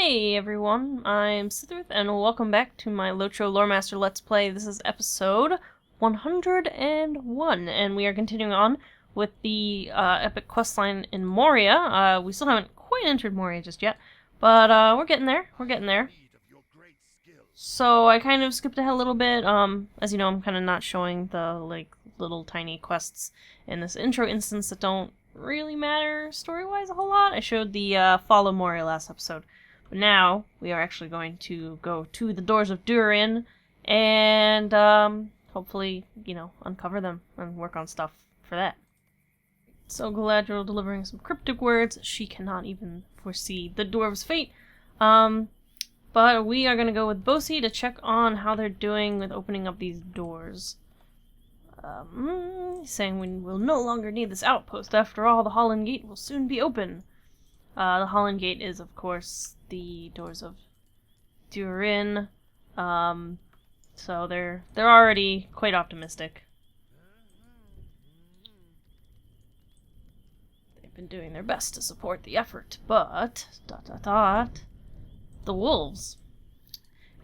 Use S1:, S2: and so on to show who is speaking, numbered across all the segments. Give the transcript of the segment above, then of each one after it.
S1: Hey everyone, I'm Cithryth, and welcome back to my LOTRO Loremaster Let's Play. This is episode 101, and we are continuing on with the epic questline in Moria. We still haven't quite entered Moria just yet, but we're getting there, So I kind of skipped ahead a little bit. As you know, I'm kind of not showing the, little tiny quests in this intro instance that don't really matter story-wise a whole lot. I showed the Follow Moria last episode. But now, we are actually going to go to the Doors of Durin and, hopefully, uncover them and work on stuff for that. So Galadriel delivering some cryptic words. She cannot even foresee the Dwarves' fate. But we are going to go with Bosi to check on how they're doing with opening up these doors. Saying we will no longer need this outpost. After all, the Holland Gate will soon be open. The Holland Gate is, of course, the Doors of Durin. So they're already quite optimistic. They've been doing their best to support the effort, but the wolves.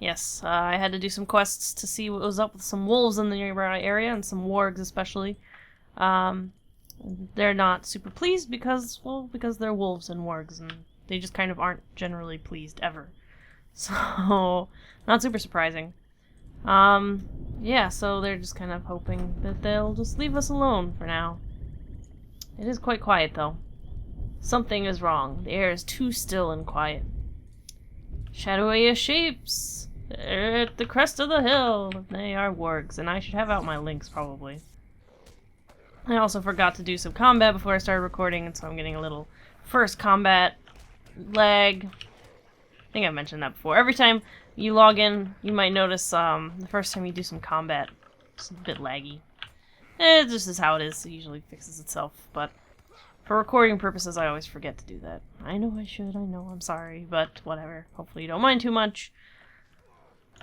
S1: Yes, I had to do some quests to see what was up with some wolves in the nearby area, and some wargs especially. They're not super pleased because they're wolves and wargs, and they just kind of aren't generally pleased ever. So, not super surprising. Yeah, so they're just kind of hoping that they'll just leave us alone for now. It is quite quiet, though. Something is wrong. The air is too still and quiet. Shadowy shapes! They're at the crest of the hill! They are wargs, and I should have out my links, probably. I also forgot to do some combat before I started recording, and so I'm getting a little first combat lag. I think I've mentioned that before. Every time you log in, you might notice the first time you do some combat, it's a bit laggy. It just is how it is. It usually fixes itself, but for recording purposes, I always forget to do that. I know I should, I know, I'm sorry, but whatever. Hopefully you don't mind too much.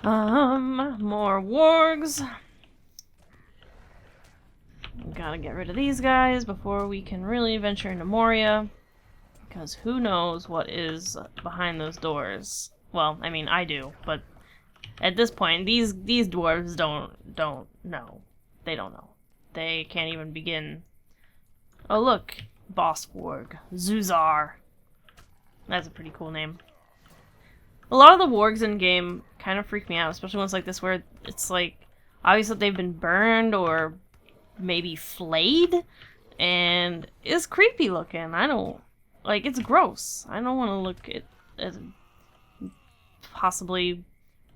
S1: More wargs. Gotta get rid of these guys before we can really venture into Moria, because who knows what is behind those doors. Well, I mean, I do, but at this point, these dwarves don't know. They don't know. They can't even begin. Oh look, boss warg, Zuzar. That's a pretty cool name. A lot of the wargs in game kind of freak me out, especially ones like this where it's like obvious that they've been burned or maybe flayed, and it's creepy looking. It's gross. I don't want to look at as possibly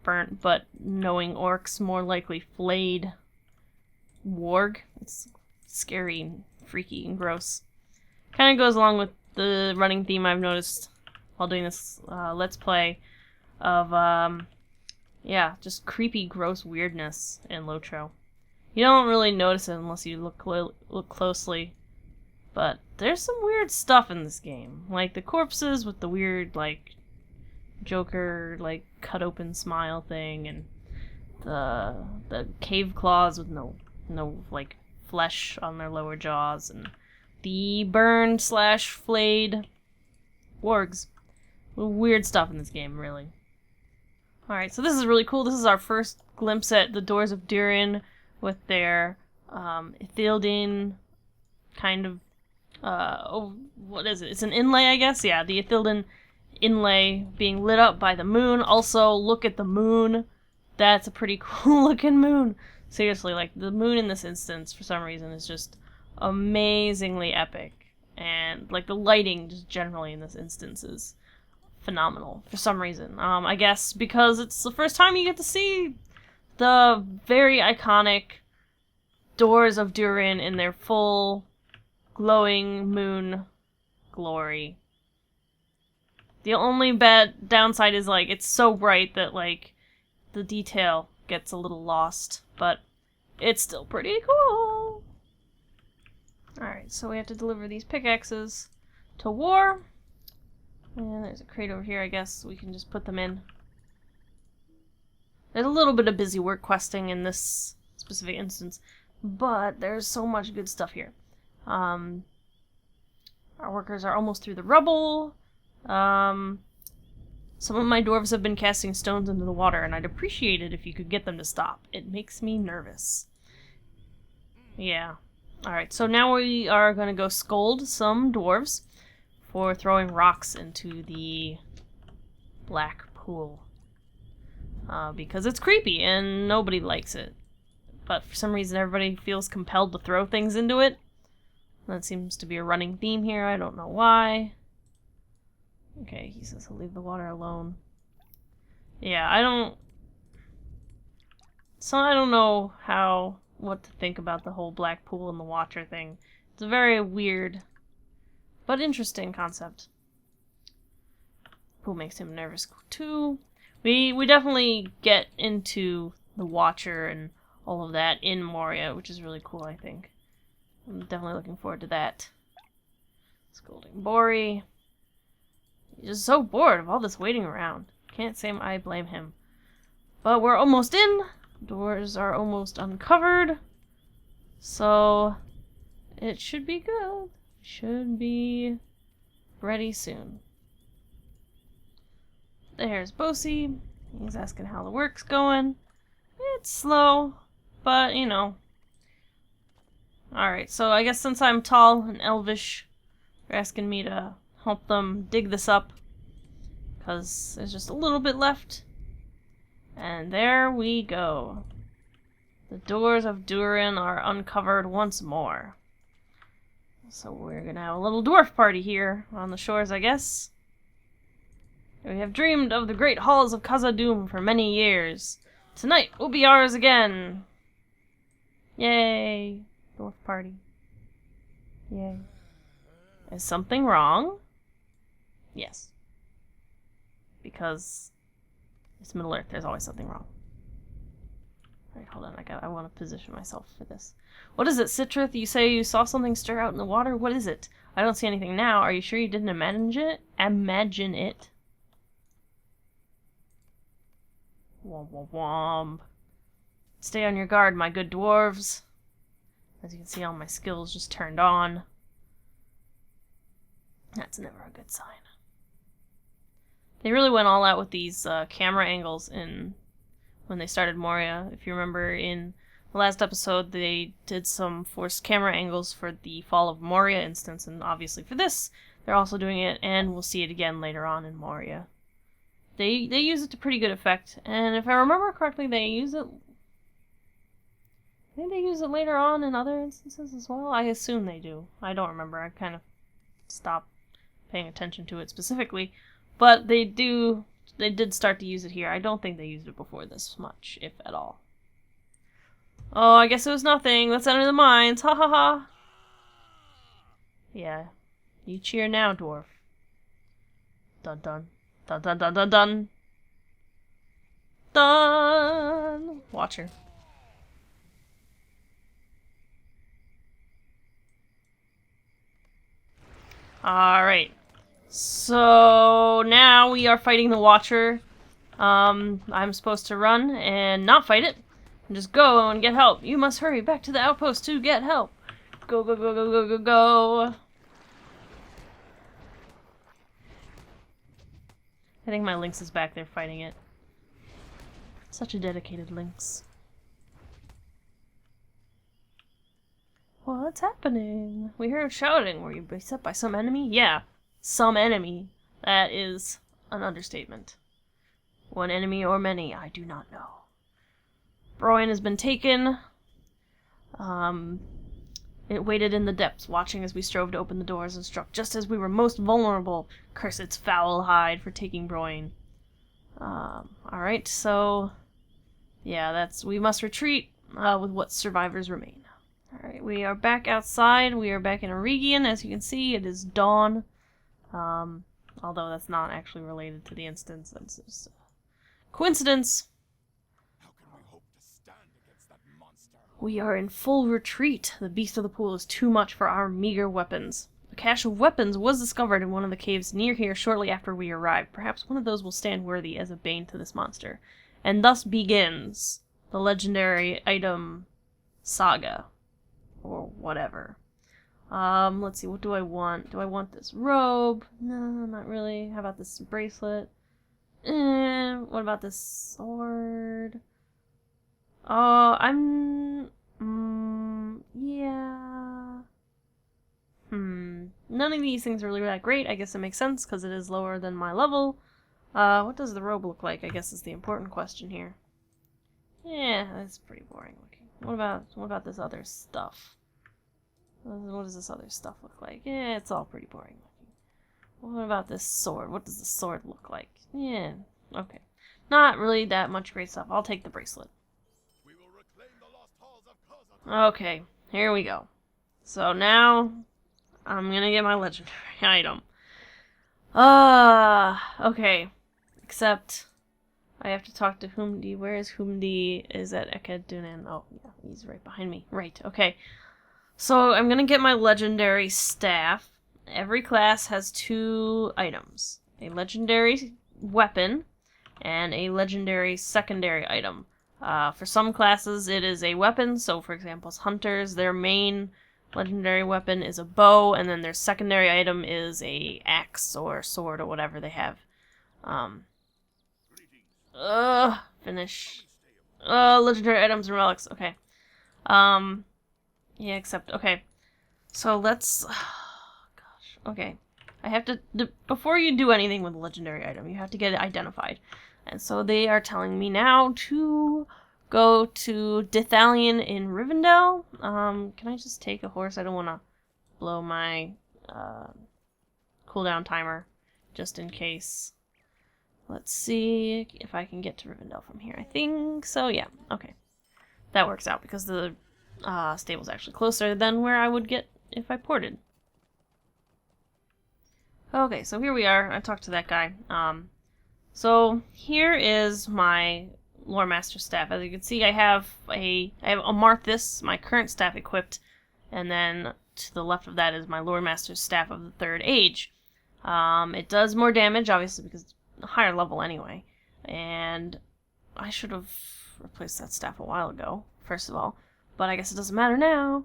S1: burnt, but knowing orcs more likely flayed warg. It's scary and freaky and gross. Kind of goes along with the running theme I've noticed while doing this Let's Play of, just creepy, gross weirdness in LOTRO. You don't really notice it unless you look closely, but there's some weird stuff in this game. Like the corpses with the weird, Joker, cut open smile thing, and the cave claws with no flesh on their lower jaws, and the burned / flayed wargs. Weird stuff in this game, really. Alright, so this is really cool. This is our first glimpse at the Doors of Durin with their Ithildin kind of, what is it? It's an inlay, I guess? Yeah, the Ithildin inlay being lit up by the moon. Also, look at the moon. That's a pretty cool looking moon. Seriously, the moon in this instance, for some reason, is just amazingly epic. And, the lighting, just generally in this instance, is phenomenal, for some reason. I guess because it's the first time you get to see the very iconic Doors of Durin in their full glowing moon glory. The only bad downside is, it's so bright that, the detail gets a little lost, but it's still pretty cool. Alright, so we have to deliver these pickaxes to War. And there's a crate over here, I guess we can just put them in. There's a little bit of busy work questing in this specific instance, but there's so much good stuff here. Our workers are almost through the rubble. Some of my dwarves have been casting stones into the water, and I'd appreciate it if you could get them to stop. It makes me nervous. Yeah. Alright, so now we are going to go scold some dwarves for throwing rocks into the black pool. Because it's creepy, and nobody likes it. But for some reason everybody feels compelled to throw things into it. That seems to be a running theme here, I don't know why. Okay, he says he'll leave the water alone. Yeah, I don't know what to think about the whole black pool and the watcher thing. It's a very weird but interesting concept. Pool makes him nervous too. We definitely get into the watcher and all of that in Moria, which is really cool, I think. I'm definitely looking forward to that. Scolding Bori. He's just so bored of all this waiting around. Can't say I blame him. But we're almost in. Doors are almost uncovered. So it should be good. Should be ready soon. There's Bosi. He's asking how the work's going. It's slow, but you know. Alright, so I guess since I'm tall and elvish, they're asking me to help them dig this up. Because there's just a little bit left. And there we go. The Doors of Durin are uncovered once more. So we're gonna have a little dwarf party here on the shores, I guess. We have dreamed of the great halls of Khazad-dûm for many years. Tonight will be ours again. Yay. Dwarf party. Yay. Is something wrong? Yes. Because it's Middle Earth, there's always something wrong. Alright, hold on, I want to position myself for this. What is it, Cithryth? You say you saw something stir out in the water? What is it? I don't see anything now. Are you sure you didn't imagine it? Imagine it? Womp womp womp. Stay on your guard, my good dwarves. As you can see, all my skills just turned on. That's never a good sign. They really went all out with these camera angles when they started Moria. If you remember in the last episode, they did some forced camera angles for the Fall of Moria instance, and obviously for this, they're also doing it, and we'll see it again later on in Moria. They use it to pretty good effect, and if I remember correctly, they use it... I think they use it later on in other instances as well. I assume they do. I don't remember. I kind of stopped paying attention to it specifically. But they did start to use it here. I don't think they used it before this much, if at all. Oh, I guess it was nothing. Let's enter the mines. Ha ha ha. Yeah. You cheer now, dwarf. Dun dun. Dun dun dun dun dun. Dun! Watcher. Alright. So now we are fighting the Watcher. I'm supposed to run and not fight it. And just go and get help. You must hurry back to the outpost to get help. Go, go, go, go, go, go, go. I think my Lynx is back there fighting it. Such a dedicated Lynx. What's happening? We heard shouting. Were you beset by some enemy? Yeah, some enemy. That is an understatement. One enemy or many, I do not know. Broin has been taken. It waited in the depths, watching as we strove to open the doors and struck just as we were most vulnerable. Curse its foul hide for taking Broin. Alright, so... yeah, we must retreat with what survivors remain. Alright, we are back outside. We are back in Eregion. As you can see, it is dawn. Although that's not actually related to the instance. That's just a coincidence.
S2: How can we hope to stand against that monster?
S1: We are in full retreat. The beast of the pool is too much for our meager weapons. A cache of weapons was discovered in one of the caves near here shortly after we arrived. Perhaps one of those will stand worthy as a bane to this monster. And thus begins the legendary item saga. Or whatever. Let's see, what do I want? Do I want this robe? No, not really. How about this bracelet? What about this sword? Oh, yeah. None of these things are really that great. I guess it makes sense because it is lower than my level. What does the robe look like? I guess is the important question here. Yeah, that's pretty boring looking. What about this other stuff? What does this other stuff look like? Yeah, it's all pretty boring looking. What about this sword? What does the sword look like? Yeah, okay. Not really that much great stuff. I'll take the bracelet.
S2: We will reclaim the lost halls of Kozan.
S1: Okay, here we go. So now I'm gonna get my legendary item. Okay. Except I have to talk to Humdi. Where is Humdi? Is at Ekadunan. Oh, yeah, he's right behind me. Right, okay. So I'm gonna get my legendary staff. Every class has 2 items. A legendary weapon and a legendary secondary item. For some classes it is a weapon, so for example as hunters, their main legendary weapon is a bow, and then their secondary item is a axe or sword or whatever they have. Finish. Legendary items and relics, okay. Yeah, except, okay. So let's, gosh, okay. I have to, before you do anything with a legendary item, you have to get it identified. And so they are telling me now to go to Dithalion in Rivendell. Can I just take a horse? I don't want to blow my cooldown timer, just in case. Let's see if I can get to Rivendell from here. I think so, yeah. Okay. That works out, because the stable's actually closer than where I would get if I ported. Okay, so here we are. I talked to that guy. So here is my Lore Master staff. As you can see, I have a Marthis, my current staff, equipped, and then to the left of that is my Lore Master's staff of the 3rd age. It does more damage, obviously, because it's a higher level anyway. And I should have replaced that staff a while ago, first of all. But I guess it doesn't matter now.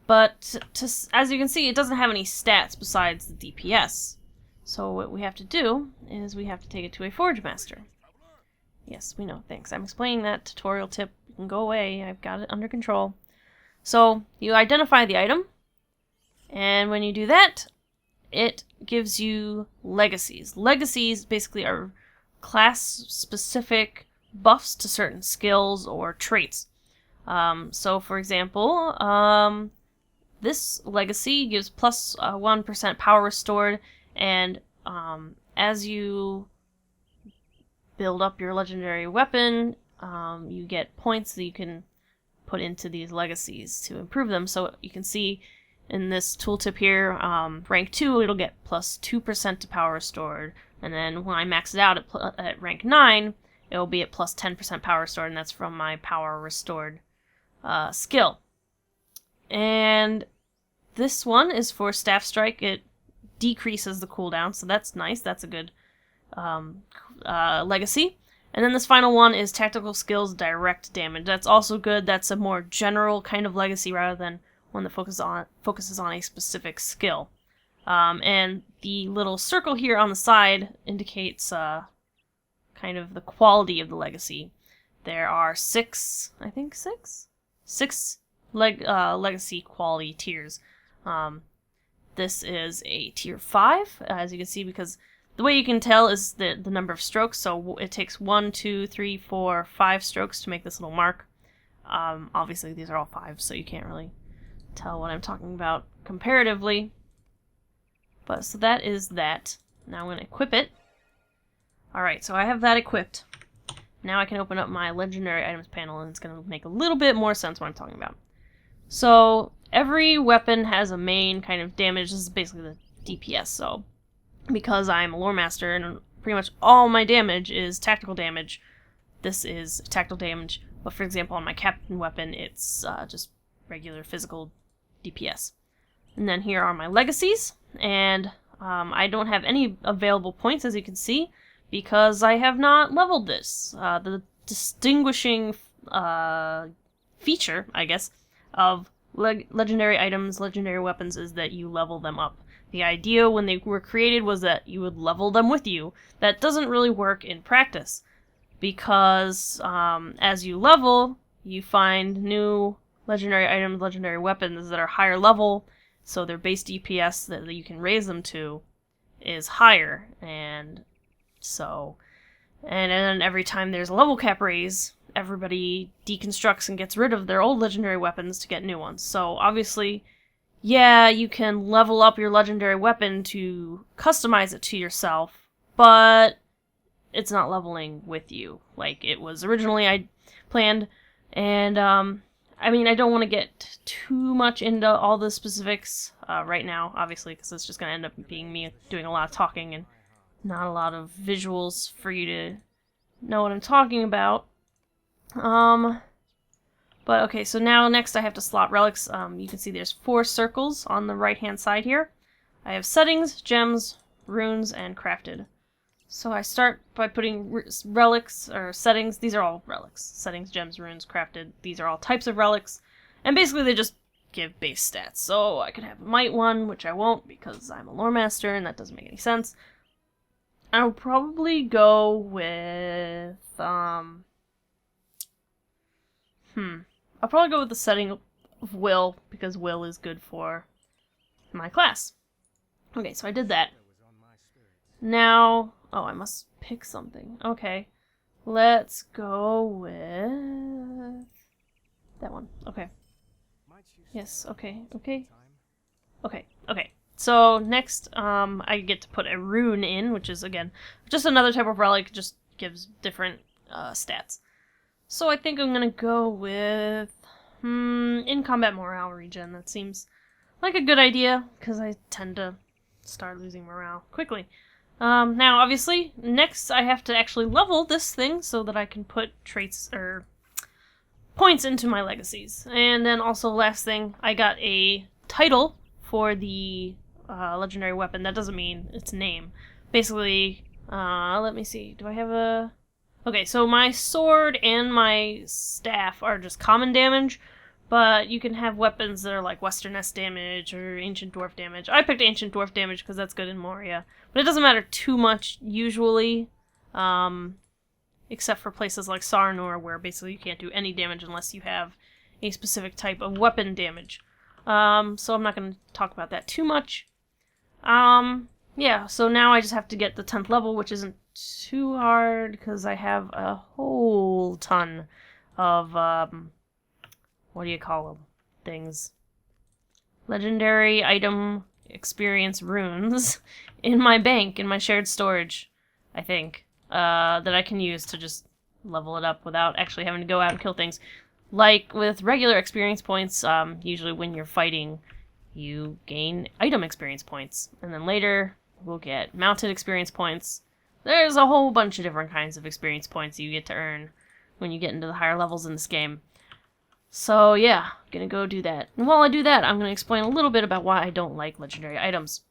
S1: But as you can see, it doesn't have any stats besides the DPS. So what we have to do is we have to take it to a Forge Master. Yes, we know, thanks. I'm explaining that tutorial tip. You can go away, I've got it under control. So, you identify the item, and when you do that, it gives you legacies. Legacies basically are class-specific buffs to certain skills or traits. So, for example, this legacy gives plus 1% power restored, and as you build up your legendary weapon, you get points that you can put into these legacies to improve them. So you can see in this tooltip here, rank 2, it'll get plus 2% to power restored, and then when I max it out at rank 9, it'll be at plus 10% power restored, and that's from my power restored skill. And this one is for Staff Strike. It decreases the cooldown, so that's nice. That's a good legacy. And then this final one is Tactical Skills Direct Damage. That's also good. That's a more general kind of legacy rather than one that focuses on a specific skill. And the little circle here on the side indicates kind of the quality of the legacy. There are 6 legacy quality tiers. This is a tier 5, as you can see, because the way you can tell is the number of strokes. So it takes 1, 2, 3, 4, 5 strokes to make this little mark. Obviously, these are all 5, so you can't really tell what I'm talking about comparatively. But so that is that. Now I'm going to equip it. Alright, so I have that equipped. Now I can open up my legendary items panel, and it's going to make a little bit more sense what I'm talking about. So every weapon has a main kind of damage. This is basically the DPS. So because I'm a Lore Master and pretty much all my damage is tactical damage, this is tactical damage. But for example, on my Captain weapon, it's just regular physical DPS. And then here are my legacies, and I don't have any available points, as you can see, because I have not leveled this. The distinguishing feature, I guess, of legendary items, legendary weapons, is that you level them up. The idea when they were created was that you would level them with you. That doesn't really work in practice, because as you level, you find new legendary items, legendary weapons that are higher level, so their base DPS that you can raise them to is higher, and then every time there's a level cap raise, everybody deconstructs and gets rid of their old legendary weapons to get new ones. So obviously, yeah, you can level up your legendary weapon to customize it to yourself, but it's not leveling with you like it was originally I planned. And I mean, I don't want to get too much into all the specifics right now, obviously, because it's just going to end up being me doing a lot of talking and not a lot of visuals for you to know what I'm talking about. But okay, so now next I have to slot relics. You can see there's 4 circles on the right-hand side here. I have settings, gems, runes, and crafted. So I start by putting relics, or settings. These are all relics. Settings, gems, runes, crafted. These are all types of relics. And basically they just give base stats. So I could have a might one, which I won't because I'm a lore master and that doesn't make any sense. I'll probably go with, I'll probably go with the setting of will, because will is good for my class. Okay, so I did that. Now, oh, I must pick something. Okay, let's go with that one. Okay. Yes, okay. So next, I get to put a rune in, which is, again, just another type of relic, just gives different stats. So I think I'm gonna go with in combat morale regen. That seems like a good idea, because I tend to start losing morale quickly. Now, obviously, next I have to actually level this thing so that I can put traits or points into my legacies. And then also, last thing, I got a title for the legendary weapon. That doesn't mean its name. Basically, let me see. Do I have a... Okay, so my sword and my staff are just common damage, but you can have weapons that are like Western S damage or Ancient Dwarf damage. I picked Ancient Dwarf damage because that's good in Moria, but it doesn't matter too much usually, except for places like Sarnor, where basically you can't do any damage unless you have a specific type of weapon damage. So I'm not going to talk about that too much. Yeah, so now I just have to get the 10th level, which isn't too hard, because I have a whole ton of, what do you call them? Things. Legendary item experience runes in my bank, in my shared storage, I think, that I can use to just level it up without actually having to go out and kill things. Like with regular experience points, usually when you're fighting, you gain item experience points, and then later we'll get mounted experience points. There's a whole bunch of different kinds of experience points you get to earn when you get into the higher levels in this game. So yeah, gonna go do that. And while I do that, I'm gonna explain a little bit about why I don't like legendary items.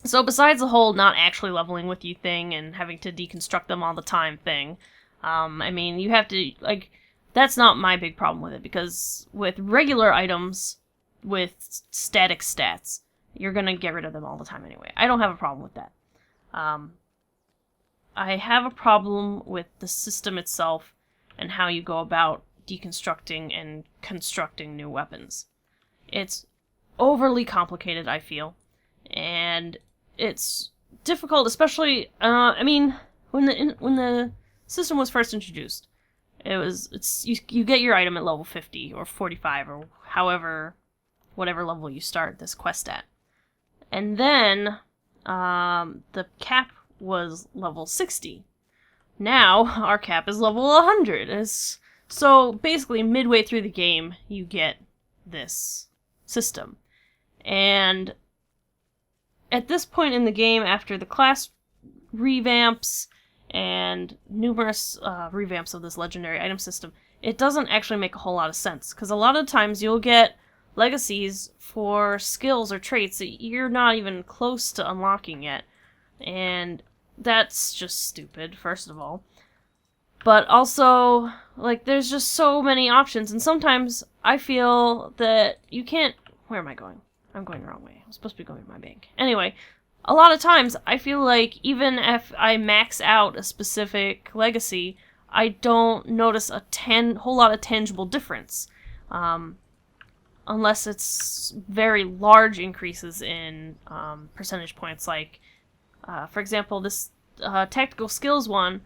S1: So besides the whole not actually leveling with you thing and having to deconstruct them all the time thing, I mean, you have to, like, that's not my big problem with it, because with regular items with static stats, you're gonna get rid of them all the time anyway. I don't have a problem with that. I have a problem with the system itself and how you go about deconstructing and constructing new weapons. It's overly complicated, I feel, and it's difficult, especially, I mean, when the system was first introduced, you get your item at level 50 or 45 or whatever level you start this quest at. And then the cap was level 60. Now our cap is level 100. So basically midway through the game you get this system. And at this point in the game, after the class revamps and numerous revamps of this legendary item system, it doesn't actually make a whole lot of sense, because a lot of times you'll get legacies for skills or traits that you're not even close to unlocking yet, and that's just stupid, first of all. But also, like, there's just so many options, and sometimes I feel that you can't... Where am I going? I'm going the wrong way. I'm supposed to be going to my bank. Anyway, a lot of times I feel like even if I max out a specific legacy, I don't notice a whole lot of tangible difference. Unless it's very large increases in percentage points. Like, for example, this tactical skills one,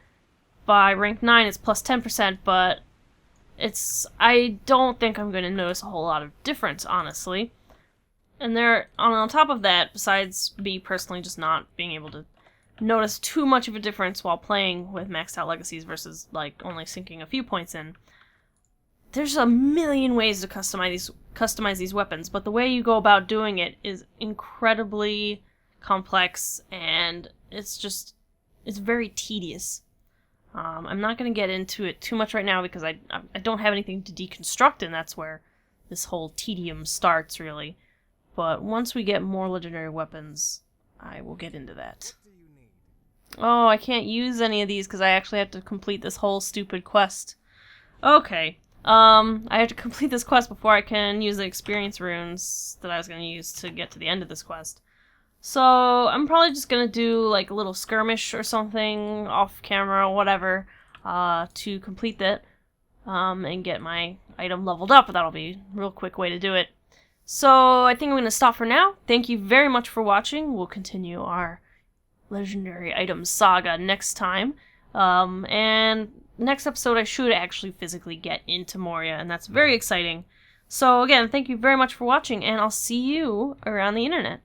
S1: by rank 9 it's plus 10%, but I don't think I'm going to notice a whole lot of difference, honestly. And on top of that, besides me personally just not being able to notice too much of a difference while playing with maxed out legacies versus like only sinking a few points in, there's a million ways to customize these weapons, but the way you go about doing it is incredibly complex, and it's very tedious. I'm not going to get into it too much right now because I don't have anything to deconstruct, and that's where this whole tedium starts, really. But once we get more legendary weapons, I will get into that. Oh, I can't use any of these because I actually have to complete this whole stupid quest. Okay. I have to complete this quest before I can use the experience runes that I was going to use to get to the end of this quest. So, I'm probably just going to do like a little skirmish or something off camera or whatever to complete that and get my item leveled up. That'll be a real quick way to do it. So, I think I'm going to stop for now. Thank you very much for watching. We'll continue our legendary items saga next time. And next episode I should actually physically get into Moria, and that's very exciting. So again, thank you very much for watching, and I'll see you around the internet.